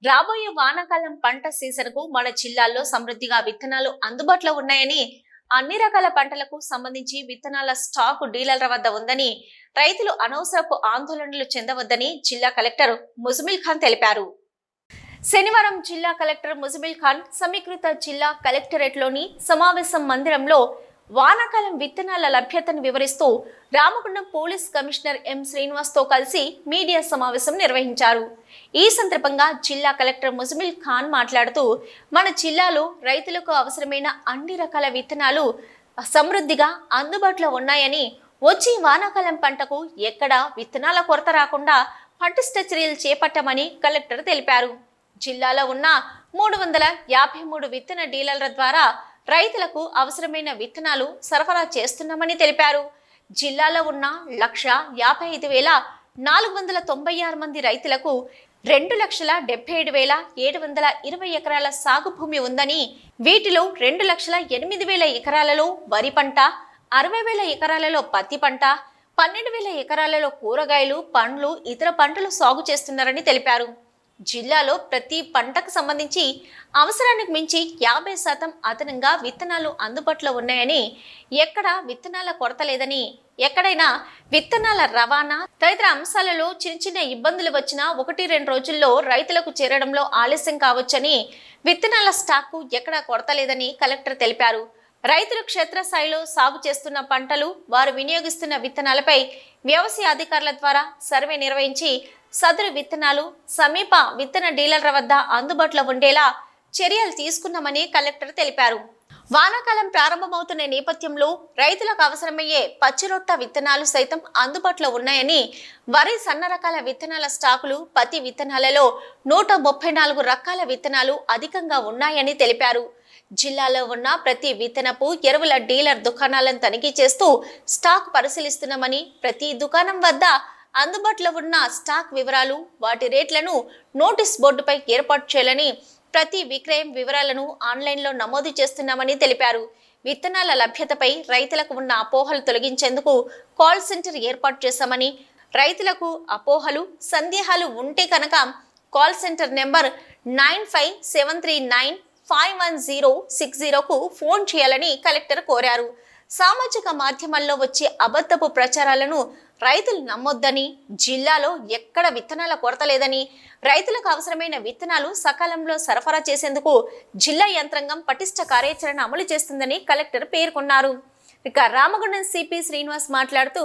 రాబోయే వానాకాలం పంట సీజన్కు మన జిల్లాల్లో సమృద్ధిగా విత్తనాలు అందుబాటులో ఉన్నాయని, అన్ని రకాల పంటలకు సంబంధించి విత్తనాల స్టాకు డీలర్ల వద్ద ఉందని, రైతులు అనవసరపు ఆందోళనలు చెందవద్దని జిల్లా కలెక్టర్ ముజమిల్ ఖాన్ తెలిపారు. శనివారం జిల్లా కలెక్టర్ ముజమిల్ ఖాన్ సమీకృత జిల్లా కలెక్టరేట్లోని సమావేశం మందిరంలో వానాకాలం విత్తనాల లభ్యతను వివరిస్తూ రామగుండం పోలీస్ కమిషనర్ ఎం శ్రీనివాస్తో కలిసి మీడియా సమావేశం నిర్వహించారు. ఈ సందర్భంగా జిల్లా కలెక్టర్ ముజమిల్ ఖాన్ మాట్లాడుతూ, మన జిల్లాలో రైతులకు అవసరమైన అన్ని రకాల విత్తనాలు సమృద్ధిగా అందుబాటులో ఉన్నాయని, వచ్చే వానాకాలం పంటకు ఎక్కడా విత్తనాల కొరత రాకుండా పటిష్ట చర్యలు చేపట్టామని కలెక్టర్ తెలిపారు. జిల్లాలో ఉన్న 353 విత్తన డీలర్ల ద్వారా రైతులకు అవసరమైన విత్తనాలు సరఫరా చేస్తున్నామని తెలిపారు. జిల్లాలో ఉన్న 1,55,496 మంది రైతులకు 2,77,720 ఎకరాల సాగు భూమి ఉందని, వీటిలో 2,08,000 ఎకరాలలో వరి పంట, 60,000 ఎకరాలలో పత్తి పంట, 12,000 ఎకరాలలో కూరగాయలు, పండ్లు, ఇతర పంటలు సాగు చేస్తున్నారని తెలిపారు. జిల్లాలో ప్రతి పంటకు సంబంధించి అవసరానికి మించి 50% అదనంగా విత్తనాలు అందుబాటులో ఉన్నాయని, ఎక్కడా విత్తనాల కొరత లేదని, ఎక్కడైనా విత్తనాల రవాణా తదితర అంశాలలో చిన్న ఇబ్బందులు వచ్చినా 1-2 రోజుల్లో రైతులకు చేరడంలో ఆలస్యం కావచ్చని, విత్తనాల స్టాకు ఎక్కడా కొరత లేదని కలెక్టర్ తెలిపారు. రైతులు క్షేత్రస్థాయిలో సాగు చేస్తున్న పంటలు, వారు వినియోగిస్తున్న విత్తనాలపై వ్యవసాయ అధికారుల ద్వారా సర్వే నిర్వహించి సదరు విత్తనాలు సమీప విత్తన డీలర్ల వద్ద అందుబాటులో ఉండేలా చర్యలు తీసుకున్నామని కలెక్టర్ తెలిపారు. వానాకాలం ప్రారంభమవుతున్న నేపథ్యంలో రైతులకు అవసరమయ్యే పచ్చిరొట్ట విత్తనాలు సైతం అందుబాటులో ఉన్నాయని, వరి సన్న రకాల విత్తనాల స్టాకులు, పత్తి విత్తనాలలో 134 రకాల విత్తనాలు అధికంగా ఉన్నాయని తెలిపారు. జిల్లాలో ఉన్న ప్రతి విత్తనపు ఎరువుల డీలర్ దుకాణాలను తనిఖీ చేస్తూ స్టాక్ పరిశీలిస్తున్నామని, ప్రతి దుకాణం వద్ద అందుబాటులో ఉన్న స్టాక్ వివరాలు, వాటి రేట్లను నోటీస్ బోర్డుపై ఏర్పాటు చేయాలని, ప్రతి విక్రయం వివరాలను ఆన్లైన్లో నమోదు చేస్తున్నామని తెలిపారు. విత్తనాల లభ్యతపై రైతులకు ఉన్న అపోహలు తొలగించేందుకు కాల్ సెంటర్ ఏర్పాటు చేశామని, రైతులకు అపోహలు, సందేహాలు ఉంటే కనుక కాల్ సెంటర్ నెంబర్ 9573951060కు ఫోన్ చేయాలని కలెక్టర్ కోరారు. సామాజిక మాధ్యమాల్లో వచ్చే అబద్ధపు ప్రచారాలను రైతులు నమ్మొద్దని, జిల్లాలో ఎక్కడ విత్తనాల కొరత లేదని, రైతులకు అవసరమైన విత్తనాలు సకాలంలో సరఫరా చేసేందుకు జిల్లా యంత్రాంగం పటిష్ట కార్యాచరణ అమలు చేస్తుందని కలెక్టర్ పేర్కొన్నారు. ఇక రామగుండం సిపి శ్రీనివాస్ మాట్లాడుతూ,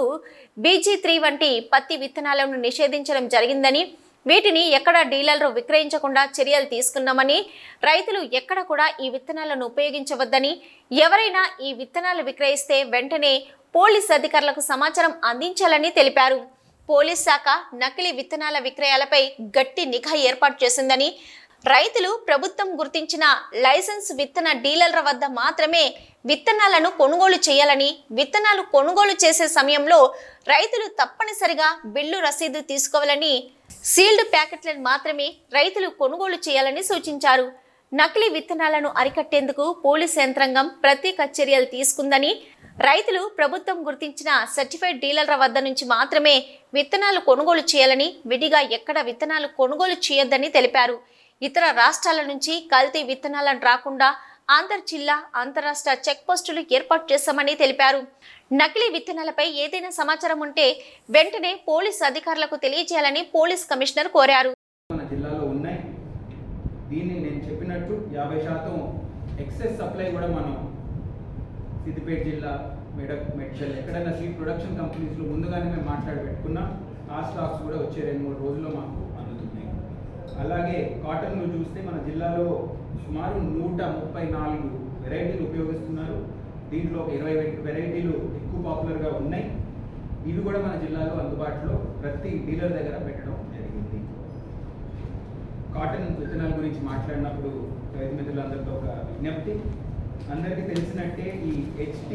BG3 వంటి పత్తి విత్తనాలను నిషేధించడం జరిగిందని, వీటిని ఎక్కడ డీలర్లు విక్రయించకుండా చర్యలు తీసుకున్నామని, రైతులు ఎక్కడ కూడా ఈ విత్తనాలను ఉపయోగించవద్దని, ఎవరైనా ఈ విత్తనాలు విక్రయిస్తే వెంటనే పోలీస్ అధికారులకు సమాచారం అందించాలని తెలిపారు. పోలీస్ శాఖ నకిలీ విత్తనాల విక్రయాలపై గట్టి నిఘా ఏర్పాటు చేసిందని, రైతులు ప్రభుత్వం గుర్తించిన లైసెన్స్ విత్తన డీలర్ల వద్ద మాత్రమే విత్తనాలను కొనుగోలు చేయాలని, విత్తనాలు కొనుగోలు చేసే సమయంలో రైతులు తప్పనిసరిగా బిల్లు రసీదు తీసుకోవాలని, సీల్డ్ ప్యాకెట్లను మాత్రమే రైతులు కొనుగోలు చేయాలని సూచించారు. నకిలీ విత్తనాలను అరికట్టేందుకు పోలీస్ యంత్రాంగం ప్రత్యేక చర్యలు తీసుకుందని, రైతులు ప్రభుత్వం గుర్తించిన సర్టిఫైడ్ డీలర్ల వద్ద నుంచి మాత్రమే విత్తనాలు కొనుగోలు చేయాలని, విడిగా ఎక్కడ విత్తనాలు కొనుగోలు చేయొద్దని తెలిపారు. ఇతర రాష్ట్రాల నుంచి కల్తీ విత్తనాలను రాకుండా అంతర్జిల్లా, అంతరాష్ట్ర చెక్ పోస్టులు ఏర్పాటు చేశామని తెలిపారు. నకిలీ విత్తనాలపై ఏదైనా సమాచారం ఉంటే వెంటనే పోలీస్ అధికారులకు తెలియజేయాలని పోలీస్ కమిషనర్ కోరారు. మన జిల్లాలో ఉన్నాయి. దీన్ని నేను చెప్పినట్టు 50% ఎక్సెస్ సప్లై కూడా మనం సిద్దిపేట జిల్లా, మెదక్, మేడ్చల్ ఎక్కడైనా సీడ్ ప్రొడక్షన్ కంపెనీస్లో ముందుగానే మేము మాట్లాడి పెట్టుకున్నాం. ఆ స్టాక్స్ కూడా వచ్చే 2-3 రోజుల్లో మాకు అందుతున్నాయి. అలాగే కాటన్లో చూస్తే మన జిల్లాలో సుమారు 134 వెరైటీలు ఉపయోగిస్తున్నారు. దీంట్లో ఒక 20 వెరైటీలు ఎక్కువ పాపులర్గా ఉన్నాయి. ఇవి కూడా మన జిల్లాలో అందుబాటులో ప్రతి డీలర్ దగ్గర పెట్టడం జరిగింది. కాటన్ విత్తనాల గురించి మాట్లాడినప్పుడు రైతు మిత్రులందరితో ఒక విజ్ఞప్తి. అందరికీ తెలిసినట్టే ఈ HT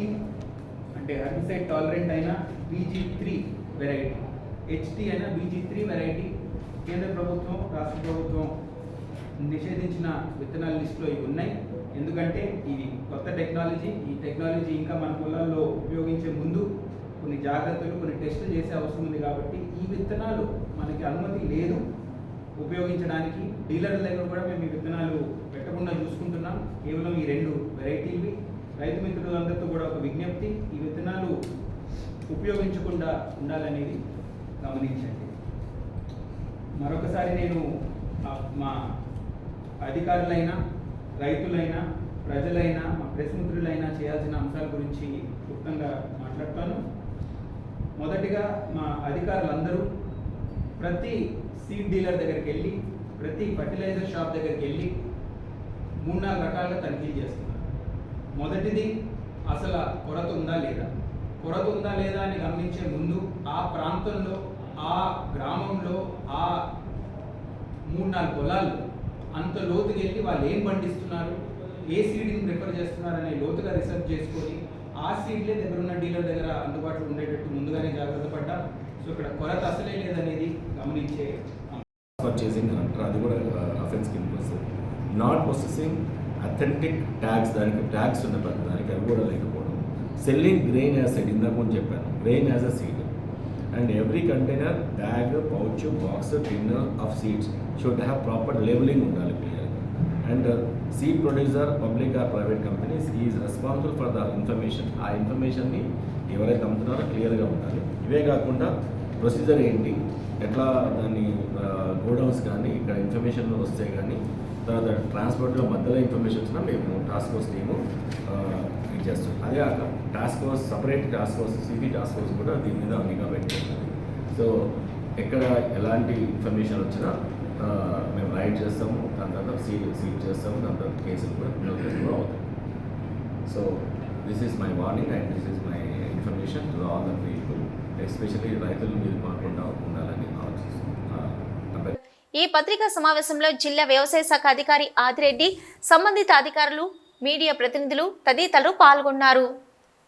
అంటే హెర్బిసైడ్ టాలరెంట్ అయిన BG3 వెరైటీ, HT అయినా BG3 వెరైటీ కేంద్ర ప్రభుత్వం, రాష్ట్ర ప్రభుత్వం నిషేధించిన విత్తనాల లిస్టులో ఇవి ఉన్నాయి. ఎందుకంటే ఇది కొత్త టెక్నాలజీ. ఈ టెక్నాలజీ ఇంకా మన పొలాల్లో ఉపయోగించే ముందు కొన్ని జాగ్రత్తలు, కొన్ని టెస్టులు చేసే అవసరం ఉంది. కాబట్టి ఈ విత్తనాలు మనకి అనుమతి లేదు ఉపయోగించడానికి. డీలర్ల దగ్గర కూడా మేము ఈ విత్తనాలు పెట్టకుండా చూసుకుంటున్నాం. కేవలం ఈ 2 వెరైటీలు. రైతు మిత్రులందరితో కూడా ఒక విజ్ఞప్తి, ఈ విత్తనాలు ఉపయోగించకుండా ఉండాలనేది గమనించండి. మరొకసారి నేను మా అధికారులైనా, రైతులైనా, ప్రజలైనా, మా ప్రెస్ మిత్రులైనా చేయాల్సిన అంశాల గురించి క్లుప్తంగా మాట్లాడతాను. మొదటిగా మా అధికారులందరూ ప్రతి సీడ్ డీలర్ దగ్గరికి వెళ్ళి, ప్రతి ఫర్టిలైజర్ షాప్ దగ్గరికి వెళ్ళి 3-4 రకాలుగా తనిఖీలు చేస్తున్నారు. మొదటిది అసలు కొరత ఉందా లేదా, కొరత ఉందా లేదా అని గమనించే ముందు ఆ ప్రాంతంలో, ఆ గ్రామంలో, ఆ 3-4 పొలాలు అంత లోతుకి వెళ్ళి వాళ్ళు ఏం పండిస్తున్నారు, ఏ సీడ్ని ప్రిఫర్ చేస్తున్నారు అనే లోతుగా రీసెర్చ్ చేసుకొని ఆ సీడ్లే దగ్గర ఉన్న డీలర్ దగ్గర అందుబాటులో ఉండేటట్టు ముందుగానే జాగ్రత్త పడ్డా. సో ఇక్కడ కొరత అసలే లేదనేది గమనించే. పర్చేసింగ్ అంటారు, అది కూడా అఫెన్స్ కింద వస్తుంది. నాట్ ప్రొసెసింగ్ అథెంటిక్ ట్యాగ్స్, దానికి ట్యాగ్స్ ఉన్న ప్రతి దానికి అవి కూడా లేకపోవడం. సెల్లింగ్ గ్రెయిన్ యాజ్ సీడ్, ఇందాక ముందు చెప్పాను, grain as a seed. And every container, bag, pouch, box, thinner of seeds should have proper labelling ఉండాలి క్లియర్గా. And seed producer, public or private companies is responsible for the information. ఆ ఇన్ఫర్మేషన్ని ఎవరైతే అమ్ముతున్నారో క్లియర్గా ఉండాలి. ఇవే కాకుండా ప్రొసీజర్ ఏంటి, ఎట్లా దాన్ని గోడౌన్స్ కానీ ఇక్కడ ఇన్ఫర్మేషన్ వస్తే కానీ, తర్వాత ట్రాన్స్పోర్ట్లో మధ్యలో ఇన్ఫర్మేషన్ వచ్చినా మేము టాస్క్ ఫోర్స్ టీము ఇది చేస్తాం. అదే కాక task force, separate task force, CP task force కూడా దీని మీద నిఘా పెట్టేస్తుంది. సో ఎక్కడ ఎలాంటి ఇన్ఫర్మేషన్ వచ్చినా మేము రైడ్ చేస్తాము, దాని తర్వాత సీల్ చేస్తాము, దాని తర్వాత కేసులు కూడా అవుతాయి. So this is my warning and this is my information to all the people, especially రైతులు మీరు కాకుండా ఉండాలని ఆలోచిస్తున్నాను. ఈ పత్రికా సమావేశంలో జిల్లా వ్యవసాయ శాఖ అధికారి ఆదిరెడ్డి, సంబంధిత అధికారులు, మీడియా ప్రతినిధులు తదితరులు పాల్గొన్నారు.